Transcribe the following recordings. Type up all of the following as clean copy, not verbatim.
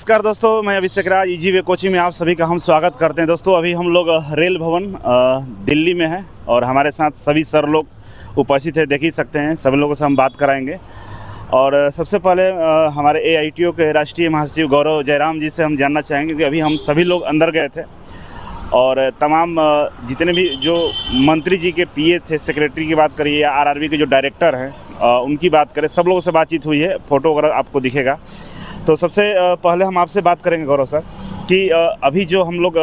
नमस्कार दोस्तों, मैं अभिषेक राज इजी वे कोचिंग में आप सभी का हम स्वागत करते हैं। दोस्तों अभी हम लोग रेल भवन दिल्ली में हैं और हमारे साथ सभी सर लोग उपस्थित हैं, देख ही सकते हैं। सभी लोगों से हम बात कराएंगे। और सबसे पहले हमारे AITO के राष्ट्रीय महासचिव गौरव जयराम जी से हम जानना चाहेंगे कि अभी हम सभी लोग अंदर गए थे और तमाम जितने भी जो मंत्री जी के PA थे, सेक्रेटरी की बात करिए या RRB के जो डायरेक्टर हैं उनकी बात करें, सब लोगों से बातचीत हुई है। फ़ोटो वगैरह आपको दिखेगा। तो सबसे पहले हम आपसे बात करेंगे गौरव सर कि अभी जो हम लोग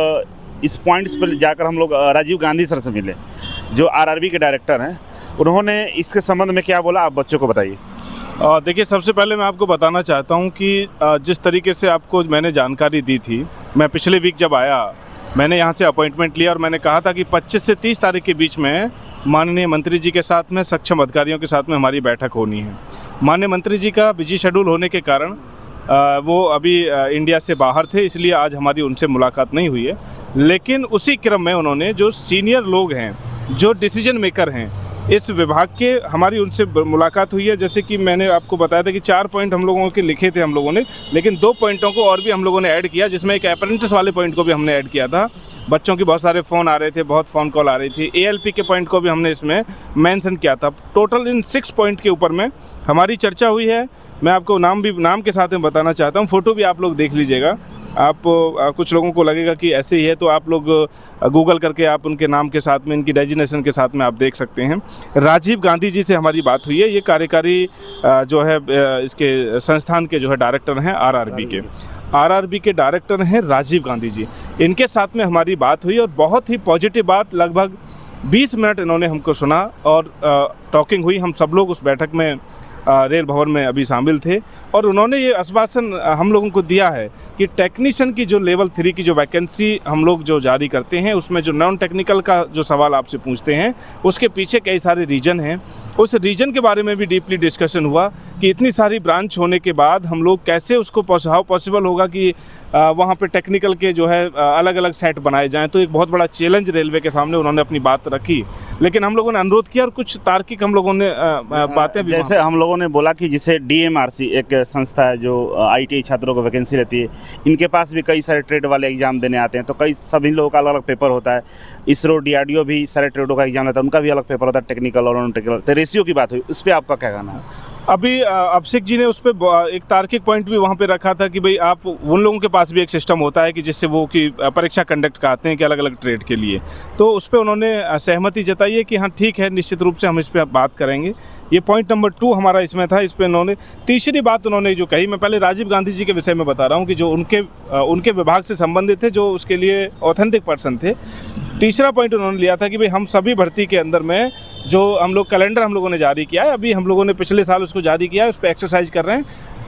इस पॉइंट्स पर जाकर हम लोग राजीव गांधी सर से मिले, जो RRB के डायरेक्टर हैं। उन्होंने इसके संबंध में क्या बोला, आप बच्चों को बताइए। देखिए, सबसे पहले मैं आपको बताना चाहता हूं कि जिस तरीके से आपको मैंने जानकारी दी थी, मैं पिछले वीक जब आया, मैंने यहां से अपॉइंटमेंट लिया और मैंने कहा था कि 25 से 30 तारीख के बीच में माननीय मंत्री जी के साथ में, सक्षम अधिकारियों के साथ में हमारी बैठक होनी है। माननीय मंत्री जी का बिजी शेड्यूल होने के कारण वो अभी इंडिया से बाहर थे, इसलिए आज हमारी उनसे मुलाकात नहीं हुई है। लेकिन उसी क्रम में उन्होंने जो सीनियर लोग हैं, जो डिसीजन मेकर हैं इस विभाग के, हमारी उनसे मुलाकात हुई है। जैसे कि मैंने आपको बताया था कि 4 पॉइंट हम लोगों के लिखे थे हम लोगों ने, लेकिन 2 पॉइंटों को और भी हम लोगों ने ऐड किया, जिसमें एक अप्रेंटिस वाले पॉइंट को भी हमने ऐड किया था। बच्चों की बहुत सारे फ़ोन आ रहे थे, बहुत फ़ोन कॉल आ रही थी। ALP के पॉइंट को भी हमने इसमें मेंशन किया था। टोटल इन 6 पॉइंट के ऊपर में हमारी चर्चा हुई है। मैं आपको नाम के साथ में बताना चाहता हूँ। फ़ोटो भी आप लोग देख लीजिएगा। आप कुछ लोगों को लगेगा कि ऐसे ही है, तो आप लोग गूगल करके आप उनके नाम के साथ में, इनकी डेजिग्नेशन के साथ में आप देख सकते हैं। राजीव गांधी जी से हमारी बात हुई है। ये कार्यकारी जो है इसके संस्थान के जो है डायरेक्टर हैं, RRB के डायरेक्टर हैं राजीव गांधी जी। इनके साथ में हमारी बात हुई और बहुत ही पॉजिटिव बात, लगभग 20 मिनट इन्होंने हमको सुना और टॉकिंग हुई। हम सब लोग उस बैठक में रेल भवन में अभी शामिल थे और उन्होंने ये आश्वासन हम लोगों को दिया है कि टेक्नीशियन की जो लेवल 3 की जो वैकेंसी हम लोग जो जारी करते हैं, उसमें जो नॉन टेक्निकल का जो सवाल आपसे पूछते हैं, उसके पीछे कई सारे रीजन हैं। उस रीजन के बारे में भी डीपली डिस्कशन हुआ कि इतनी सारी ब्रांच होने के बाद हम लोग कैसे उसको पॉसिबल होगा कि वहाँ पे टेक्निकल के जो है अलग अलग सेट बनाए जाएं। तो एक बहुत बड़ा चैलेंज रेलवे के सामने उन्होंने अपनी बात रखी, लेकिन हम लोगों ने अनुरोध किया और कुछ तार्किक हम लोगों ने बातें भी, जैसे हम लोगों ने बोला कि जिसे DMRC एक संस्था है जो ITI छात्रों को वैकेंसी रहती है, इनके पास भी कई सारे ट्रेड वाले एग्जाम देने आते हैं। तो कई सभी लोगों का अलग अलग पेपर होता है। ISRO DRDO भी सारे ट्रेडों का एग्जाम रहता है, उनका भी अलग पेपर होता है, टेक्निकल और नॉन टेक्निकल। तो रेशियो की बात हुई, उस पर आपका क्या कहना है? अभी अभिषेक जी ने उस पर एक तार्किक पॉइंट भी वहाँ पे रखा था कि भाई आप, उन लोगों के पास भी एक सिस्टम होता है कि जिससे वो की परीक्षा कंडक्ट कराते हैं कि अलग अलग ट्रेड के लिए। तो उस पर उन्होंने सहमति जताई है कि हाँ ठीक है, निश्चित रूप से हम इस पर बात करेंगे। ये पॉइंट नंबर 2 हमारा इसमें था। इस पर उन्होंने तीसरी बात उन्होंने जो कही, मैं पहले राजीव गांधी जी के विषय में बता रहा हूँ कि जो उनके विभाग से संबंधित थे, जो उसके लिए ऑथेंटिक पर्सन थे। तीसरा पॉइंट उन्होंने लिया था कि भाई हम सभी भर्ती के अंदर में जो हम लोग कैलेंडर हम लोगों ने जारी किया है, अभी हम लोगों ने पिछले साल उसको जारी किया है, उस पर एक्सरसाइज कर रहे हैं।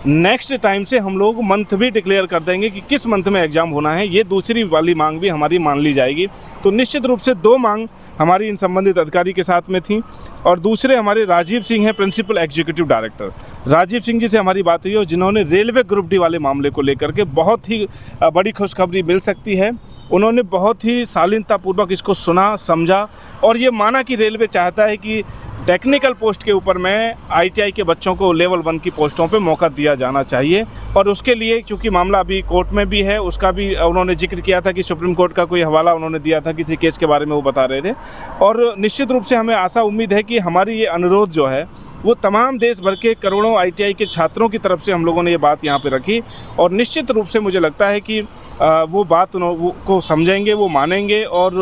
नेक्स्ट टाइम से हम लोग मंथ भी डिक्लेयर कर देंगे कि किस मंथ में एग्ज़ाम होना है। ये दूसरी वाली मांग भी हमारी मान ली जाएगी। तो निश्चित रूप से 2 मांग हमारी इन संबंधित अधिकारी के साथ में थी। और दूसरे हमारे राजीव सिंह हैं, principal executive director. Rajiv Singh ji से हमारी बात हुई और जिन्होंने रेलवे ग्रुप डी वाले मामले को लेकर के बहुत ही बड़ी खुशखबरी मिल सकती है। उन्होंने बहुत ही शालीनतापूर्वक इसको सुना, समझा और ये माना कि रेलवे चाहता है कि टेक्निकल पोस्ट के ऊपर में ITI के बच्चों को लेवल 1 की पोस्टों पे मौका दिया जाना चाहिए। और उसके लिए चूँकि मामला अभी कोर्ट में भी है, उसका भी उन्होंने जिक्र किया था कि सुप्रीम कोर्ट का कोई हवाला उन्होंने दिया था, किसी केस के बारे में वो बता रहे थे। और निश्चित रूप से हमें आशा उम्मीद है कि हमारी ये अनुरोध जो है वो तमाम देश भर के करोड़ों ITI के छात्रों की तरफ से हम लोगों ने ये बात यहाँ पे रखी और निश्चित रूप से मुझे लगता है कि वो बात को समझेंगे, वो मानेंगे और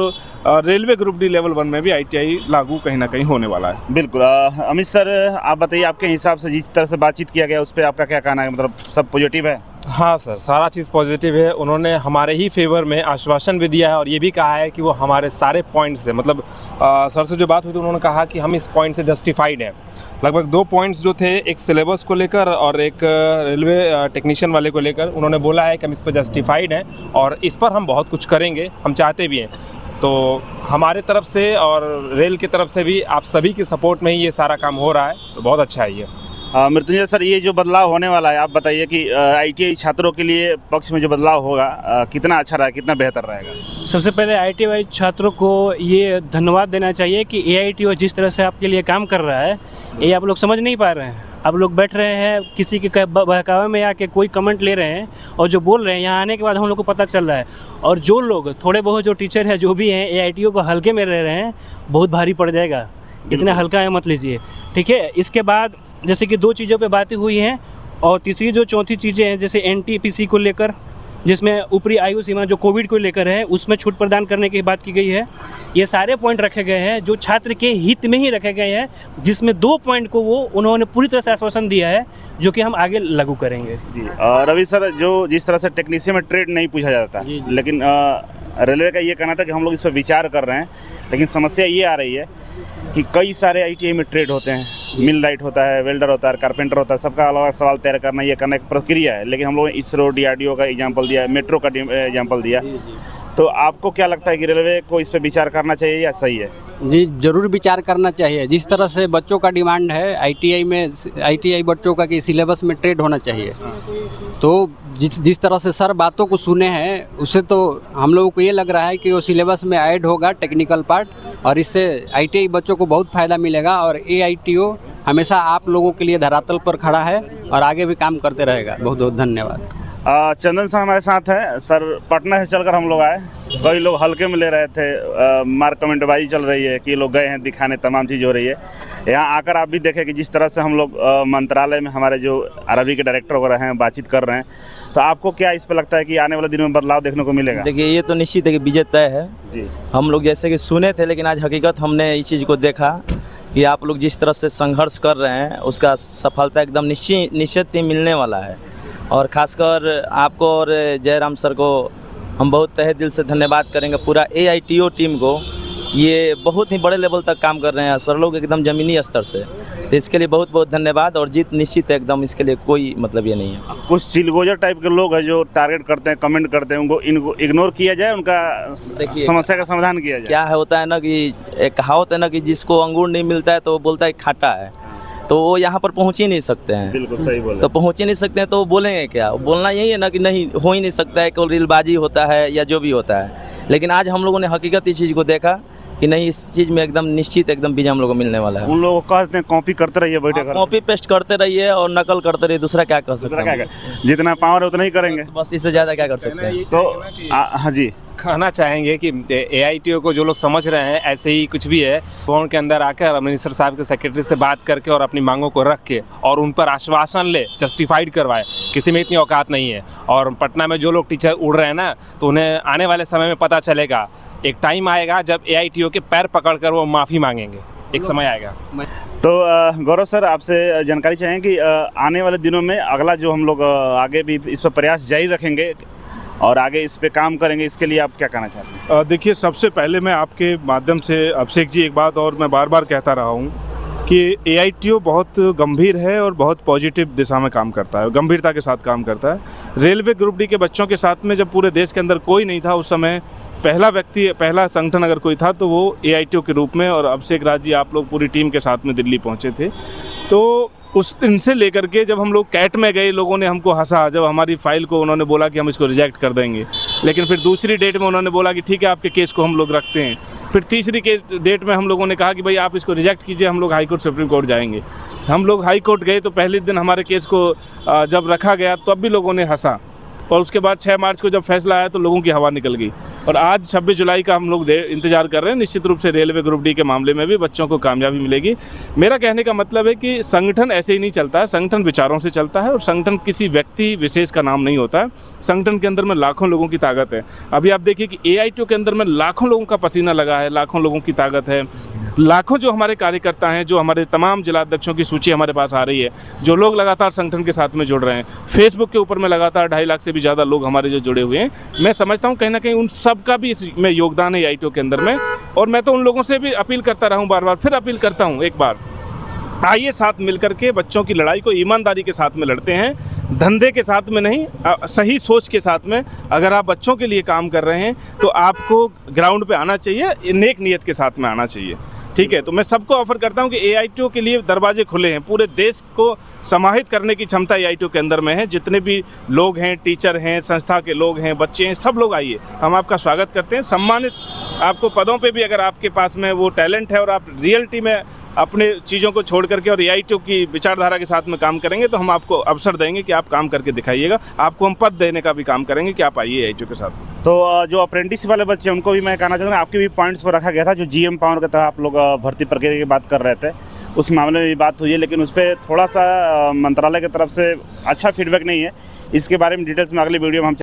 रेलवे ग्रुप डी लेवल 1 में भी ITI लागू कहीं ना कहीं होने वाला है। बिल्कुल। अमित सर, आप बताइए, आपके हिसाब से जिस तरह से बातचीत किया गया उस पर आपका क्या कहना है? मतलब सब पॉजिटिव है? हाँ सर, सारा चीज़ पॉजिटिव है। उन्होंने हमारे ही फेवर में आश्वासन भी दिया है और ये भी कहा है कि वो हमारे सारे पॉइंट से, मतलब सर से जो बात हुई तो उन्होंने कहा कि हम इस पॉइंट से जस्टिफाइड हैं। लगभग 2 पॉइंट्स जो थे, एक सिलेबस को लेकर और एक रेलवे टेक्नीशियन वाले को लेकर, उन्होंने बोला है कि हम इस पर जस्टिफाइड हैं और इस पर हम बहुत कुछ करेंगे, हम चाहते भी हैं। तो हमारे तरफ से और रेल की तरफ से भी आप सभी की सपोर्ट में ही ये सारा काम हो रहा है, तो बहुत अच्छा है ये। मृत्युंजय सर, ये जो बदलाव होने वाला है, आप बताइए कि ITI छात्रों के लिए पक्ष में जो बदलाव होगा कितना अच्छा रहेगा, कितना बेहतर रहेगा? सबसे पहले ITI छात्रों को ये धन्यवाद देना चाहिए कि AITO जिस तरह से आपके लिए काम कर रहा है, ये आप लोग समझ नहीं पा रहे हैं। आप लोग बैठ रहे हैं किसी के बहकावे में आके कोई कमेंट ले रहे हैं और जो बोल रहे हैं, यहाँ आने के बाद हम लोग को पता चल रहा है। और जो लोग थोड़े बहुत जो टीचर हैं जो भी हैं AITO को हल्के में ले रहे हैं, बहुत भारी पड़ जाएगा, इतना हल्का है मत लीजिए, ठीक है। इसके बाद जैसे कि 2 चीज़ों पे बातें हुई हैं और तीसरी जो चौथी चीज़ें हैं जैसे NTPC को लेकर, जिसमें ऊपरी आयु सीमा जो कोविड को लेकर है उसमें छूट प्रदान करने की बात की गई है। ये सारे पॉइंट रखे गए हैं जो छात्र के हित में ही रखे गए हैं, जिसमें 2 पॉइंट को वो उन्होंने पूरी तरह से आश्वासन दिया है जो कि हम आगे लागू करेंगे। जी रवि सर, जो जिस तरह से टेक्नीशियन में ट्रेड नहीं पूछा जाता, लेकिन रेलवे का ये कहना था कि हम लोग इस पर विचार कर रहे हैं, लेकिन समस्या ये आ रही है कि कई सारे ITI में ट्रेड होते हैं, मिल राइट होता है, वेल्डर होता है, कारपेंटर होता है, सबका अलग अलग सवाल तैयार करना, ये करना एक प्रक्रिया है। लेकिन हम लोगों ने ISRO DRDO का एग्जाम्पल दिया, मेट्रो का एग्जाम्पल दिया, तो आपको क्या लगता है कि रेलवे को इस पर विचार करना चाहिए या सही है? जी ज़रूर विचार करना चाहिए। जिस तरह से बच्चों का डिमांड है ITI बच्चों का कि सिलेबस में ट्रेड होना चाहिए, तो जिस तरह से सर बातों को सुने हैं उससे तो हम लोगों को ये लग रहा है कि वो सिलेबस में ऐड होगा टेक्निकल पार्ट, और इससे ITI बच्चों को बहुत फ़ायदा मिलेगा। और AITO हमेशा आप लोगों के लिए धरातल पर खड़ा है और आगे भी काम करते रहेगा। बहुत बहुत धन्यवाद। चंदन सर हमारे साथ हैं। सर, पटना से चलकर हम लोग आए, कई लोग हल्के में ले रहे थे, मार कमेंटबाजी चल रही है कि लोग गए हैं दिखाने, तमाम चीज़ हो रही है। यहाँ आकर आप भी देखें कि जिस तरह से हम लोग मंत्रालय में हमारे जो अरबी के डायरेक्टर वगैरह हैं बातचीत कर रहे हैं, तो आपको क्या इस पर लगता है कि आने वाले दिनों में बदलाव देखने को मिलेगा? देखिए, ये तो निश्चित है कि विजय तय है जी। हम लोग जैसे कि सुने थे, लेकिन आज हकीकत हमने इस चीज़ को देखा कि आप लोग जिस तरह से संघर्ष कर रहे हैं उसका सफलता एकदम निश्चित ही मिलने वाला है। और ख़ासकर आपको और जयराम सर को हम बहुत तहे दिल से धन्यवाद करेंगे, पूरा AITO टीम को। ये बहुत ही बड़े लेवल तक काम कर रहे हैं सर लोग, एकदम ज़मीनी स्तर से, तो इसके लिए बहुत बहुत धन्यवाद। और जीत निश्चित है एकदम, इसके लिए कोई मतलब ये नहीं है। कुछ चिलगोजर टाइप के लोग हैं जो टारगेट करते हैं, कमेंट करते हैं, उनको इग्नोर किया जाए, उनका समस्या का समाधान किया जाए। क्या है होता है ना कि एक कहावत है ना कि जिसको अंगूर नहीं मिलता है तो वो बोलता है खाटा है, तो वो यहाँ पर पहुँच ही नहीं सकते हैं। बिल्कुल सही बोले। तो पहुँच ही नहीं सकते हैं तो वो बोलेंगे क्या? बोलना यही है ना कि नहीं, हो ही नहीं सकता है, केवल रीलबाजी होता है या जो भी होता है। लेकिन आज हम लोगों ने हकीकत इस चीज़ को देखा कि नहीं, इस चीज़ में एकदम निश्चित एकदम विजय हम लोगों को मिलने वाला है। उन लोगों को कहते हैं कॉपी करते रहिए, बैठे कर कॉपी पेस्ट करते रहिए और नकल करते रहिए, दूसरा क्या कर सकते हैं? जितना पावर है उतना ही करेंगे, बस इससे ज़्यादा क्या कर सकते हैं? तो हाँ जी, कहना चाहेंगे कि AITO को जो लोग समझ रहे हैं ऐसे ही कुछ भी है, भवन के अंदर आकर मिनिस्टर साहब के सेक्रेटरी से बात करके और अपनी मांगों को रख के और उन पर आश्वासन ले, जस्टिफाइड करवाए। किसी में इतनी औकात नहीं है। और पटना में जो लोग टीचर उड़ रहे हैं ना, तो उन्हें आने वाले समय में पता चलेगा, एक टाइम आएगा जब AITO के पैर पकड़कर वो माफ़ी मांगेंगे, एक समय आएगा। तो गौरव सर, आपसे जानकारी चाहें कि आने वाले दिनों में अगला जो हम लोग आगे भी इस पर प्रयास जारी रखेंगे और आगे इस पे काम करेंगे, इसके लिए आप क्या कहना चाहते हैं? देखिए, सबसे पहले मैं आपके माध्यम से अभिषेक जी एक बात और मैं बार बार कहता रहा हूँ कि AITO बहुत गंभीर है और बहुत पॉजिटिव दिशा में काम करता है, गंभीरता के साथ काम करता है। रेलवे ग्रुप डी के बच्चों के साथ में जब पूरे देश के अंदर कोई नहीं था, उस समय पहला संगठन अगर कोई था तो वो AITO के रूप में, और अभिषेक राज जी आप लोग पूरी टीम के साथ में दिल्ली पहुँचे थे। तो उस दिन से लेकर के जब हम लोग कैट में गए, लोगों ने हमको हंसा जब हमारी फ़ाइल को उन्होंने बोला कि हम इसको रिजेक्ट कर देंगे, लेकिन फिर दूसरी डेट में उन्होंने बोला कि ठीक है, आपके केस को हम लोग रखते हैं। फिर तीसरी डेट में हम लोगों ने कहा कि भाई आप इसको रिजेक्ट कीजिए, हम लोग हाई कोर्ट सुप्रीम कोर्ट जाएंगे। हम लोग हाई कोर्ट गए तो पहले दिन हमारे केस को जब रखा गया तब भी लोगों ने हंसा, और उसके बाद 6 मार्च को जब फैसला आया तो लोगों की हवा निकल गई। और आज 26 जुलाई का हम लोग इंतजार कर रहे हैं। निश्चित रूप से रेलवे ग्रुप डी के मामले में भी बच्चों को कामयाबी मिलेगी। मेरा कहने का मतलब है कि संगठन ऐसे ही नहीं चलता है, संगठन विचारों से चलता है, और संगठन किसी व्यक्ति विशेष का नाम नहीं होता है। संगठन के अंदर में लाखों लोगों की ताकत है। अभी आप देखिए कि AITO के अंदर में लाखों लोगों का पसीना लगा है, लाखों लोगों की ताकत है, लाखों जो हमारे कार्यकर्ता हैं, जो हमारे तमाम जिलाध्यक्षों की सूची हमारे पास आ रही है, जो लोग लगातार संगठन के साथ में जुड़ रहे हैं। फेसबुक के ऊपर में लगातार 2.5 लाख से भी ज़्यादा लोग हमारे जो जुड़े हुए हैं। मैं समझता हूँ कहीं ना कहीं उन सब का भी इसमें योगदान है AITO के अंदर में। और मैं तो उन लोगों से भी अपील करता रहा हूँ, बार बार फिर अपील करता हूँ एक बार, आइए साथ मिलकर के बच्चों की लड़ाई को ईमानदारी के साथ में लड़ते हैं, धंधे के साथ में नहीं, सही सोच के साथ में। अगर आप बच्चों के लिए काम कर रहे हैं तो आपको ग्राउंड पे आना चाहिए, नेक नीयत के साथ में आना चाहिए, ठीक है। तो मैं सबको ऑफर करता हूं कि AITO के लिए दरवाजे खुले हैं। पूरे देश को समाहित करने की क्षमता AITO के अंदर में है। जितने भी लोग हैं, टीचर हैं, संस्था के लोग हैं, बच्चे हैं, सब लोग आइए, हम आपका स्वागत करते हैं। सम्मानित आपको पदों पे भी अगर आपके पास में वो टैलेंट है और आप रियलिटी में अपने चीज़ों को छोड़ करके और AITO की विचारधारा के साथ में काम करेंगे तो हम आपको अवसर देंगे कि आप काम करके दिखाइएगा। आपको हम पद देने का भी काम करेंगे कि आप आइए AITO के साथ। तो जो अप्रेंटिस वाले बच्चे हैं उनको भी मैं कहना चाहूँगा, आपके भी पॉइंट्स को रखा गया था, जो GM पावर के तहत आप लोग भर्ती प्रक्रिया की बात कर रहे थे, उस मामले में भी बात हुई है, लेकिन उस पर थोड़ा सा मंत्रालय की तरफ से अच्छा फीडबैक नहीं है। इसके बारे में डिटेल्स में अगली वीडियो में हम